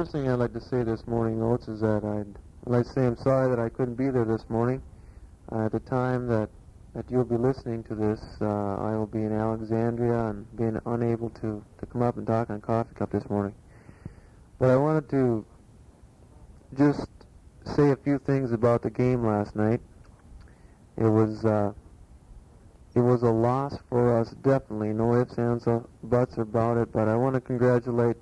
first thing I'd like to say this morning, Oats, is that I'd like to say I'm sorry that I couldn't be there this morning. At the time that you'll be listening to this, I will be in Alexandria and being unable to come up and talk on Coffee Cup this morning. But I wanted to just say a few things about the game last night. It was a loss for us, definitely. No ifs, ands, or buts about it. But I want to congratulate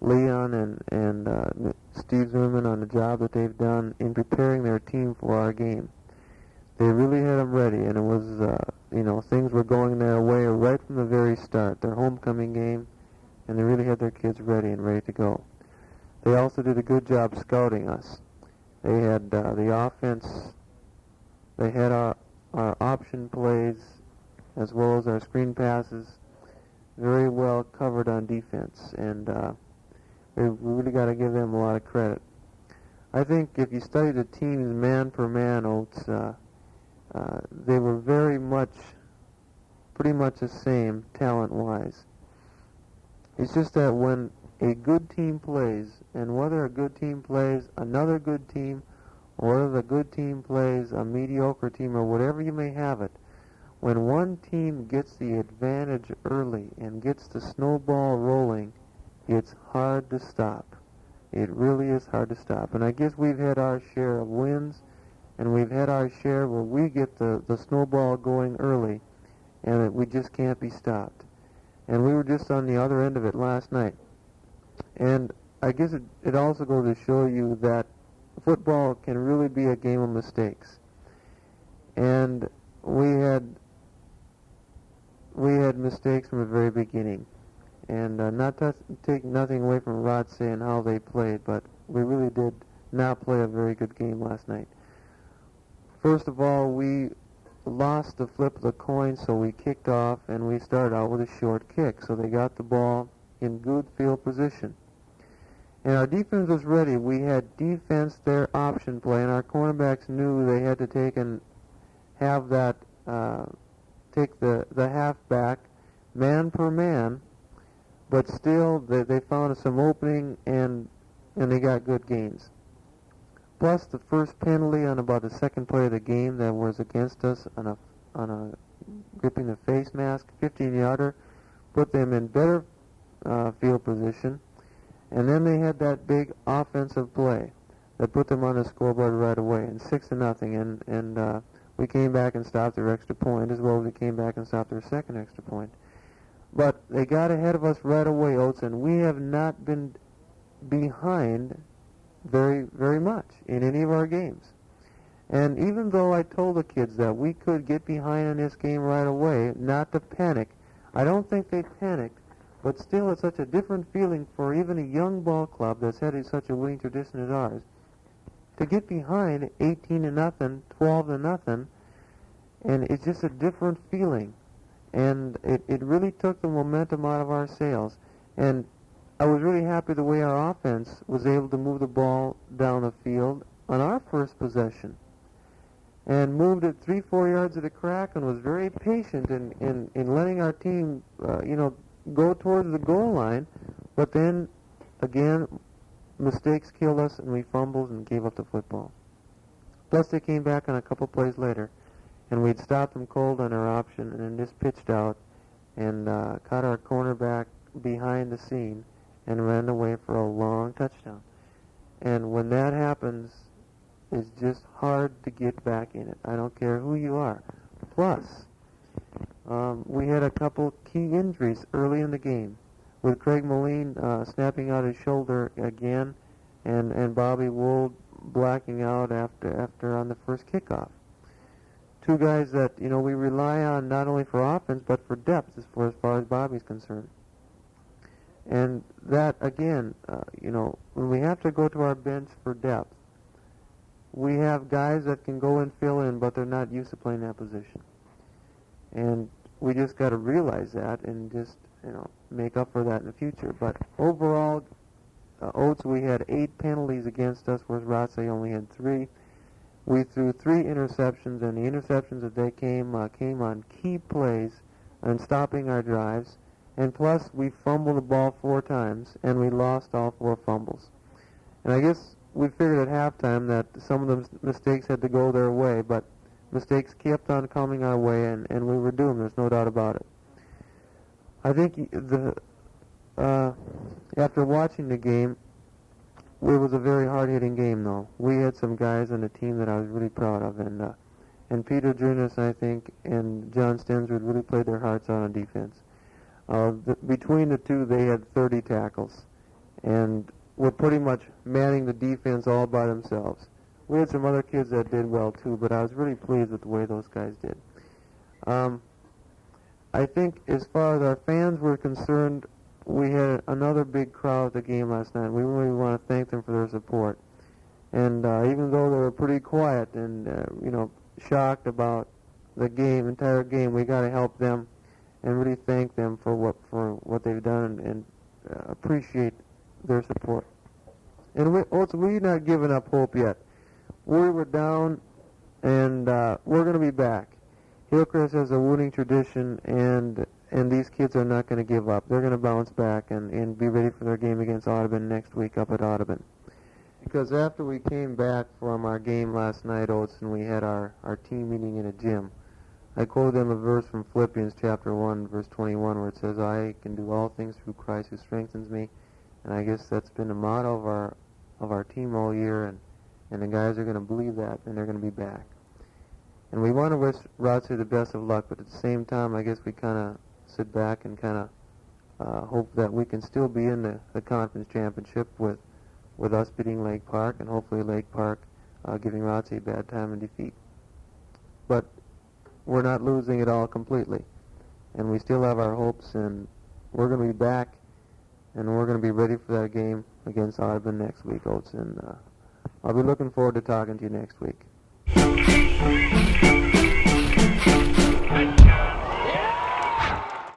Leon and Steve Zimmerman on the job that they've done in preparing their team for our game. They really had them ready, and it was, things were going their way right from the very start, their homecoming game, and they really had their kids ready and ready to go. They also did a good job scouting us. They had the offense, they had our option plays, as well as our screen passes, very well covered on defense, and we really got to give them a lot of credit. I think if you study the teams man per man, Oats, they were pretty much the same talent-wise. It's just that when a good team plays, and whether a good team plays another good team, or whether the good team plays a mediocre team, or whatever you may have it, when one team gets the advantage early and gets the snowball rolling, it's hard to stop. It really is hard to stop. And I guess we've had our share of wins, and we've had our share where we get the snowball going early, and we just can't be stopped. And we were just on the other end of it last night. And I guess it also goes to show you that football can really be a game of mistakes. And we had mistakes from the very beginning. And not to take nothing away from Rothsay and how they played, but we really did not play a very good game last night. First of all, we lost the flip of the coin, so we kicked off, and we started out with a short kick. So they got the ball in good field position. And our defense was ready. We had defense their option play, and our cornerbacks knew they had to take and have that, take the halfback man per man, but still they found some opening, and they got good gains. Plus the first penalty on about the second play of the game that was against us on a gripping the face mask, 15-yarder, put them in better field position. And then they had that big offensive play that put them on the scoreboard right away, and 6-0. And we came back and stopped their extra point, as well as we came back and stopped their second extra point. But they got ahead of us right away, Oats, and we have not been behind very, very much in any of our games. And even though I told the kids that we could get behind in this game right away, not to panic, I don't think they panicked. But still, it's such a different feeling for even a young ball club that's had such a winning tradition as ours to get behind 18-0, 12-0, and it's just a different feeling. And it really took the momentum out of our sails. And I was really happy the way our offense was able to move the ball down the field on our first possession, and moved it 3-4 yards of the crack, and was very patient in letting our team, go towards the goal line. But then, again, mistakes killed us, and we fumbled and gave up the football. Plus, they came back on a couple plays later, and we'd stopped them cold on our option, and then just pitched out and caught our cornerback behind the scene and ran away for a long touchdown. And when that happens, it's just hard to get back in it. I don't care who you are. Plus, we had a couple key injuries early in the game, with Craig Moline snapping out his shoulder again, and Bobby Wold blacking out after on the first kickoff. Two guys that we rely on not only for offense but for depth as far as Bobby's concerned. And that, again, when we have to go to our bench for depth, we have guys that can go and fill in, but they're not used to playing that position. And we just got to realize that and just, make up for that in the future. But overall, Oats, we had 8 penalties against us, whereas Rothsay only had 3. We threw 3 interceptions, and the interceptions that they came on key plays and stopping our drives. And plus, we fumbled the ball 4 times, and we lost all 4 fumbles. And I guess we figured at halftime that some of the mistakes had to go their way, but mistakes kept on coming our way, and we were doomed. There's no doubt about it. I think after watching the game, it was a very hard-hitting game, though. We had some guys on the team that I was really proud of, and Peter Drinas, I think, and John Stensrud really played their hearts out on defense. Between the two, they had 30 tackles, and were pretty much manning the defense all by themselves. We had some other kids that did well, too, but I was really pleased with the way those guys did. I think as far as our fans were concerned, we had another big crowd at the game last night. We really want to thank them for their support. And even though they were pretty quiet and, shocked about the entire game, we got to help them and really thank them for what they've done and appreciate their support. And we're not giving up hope yet. We were down, and we're going to be back. Hillcrest has a winning tradition, and these kids are not going to give up. They're going to bounce back and be ready for their game against Audubon next week up at Audubon. Because after we came back from our game last night, Oats, and we had our team meeting in a gym, I quoted them a verse from Philippians chapter 1, verse 21, where it says, "I can do all things through Christ who strengthens me." And I guess that's been the motto of our team all year, and the guys are going to believe that, and they're going to be back. And we want to wish Rothsay the best of luck, but at the same time, I guess we kind of sit back and kind of hope that we can still be in the conference championship with us beating Lake Park, and hopefully Lake Park giving Rothsay a bad time in defeat. But we're not losing it all completely, and we still have our hopes, and we're going to be back, and we're going to be ready for that game against Audubon next week, Oats, and I'll be looking forward to talking to you next week.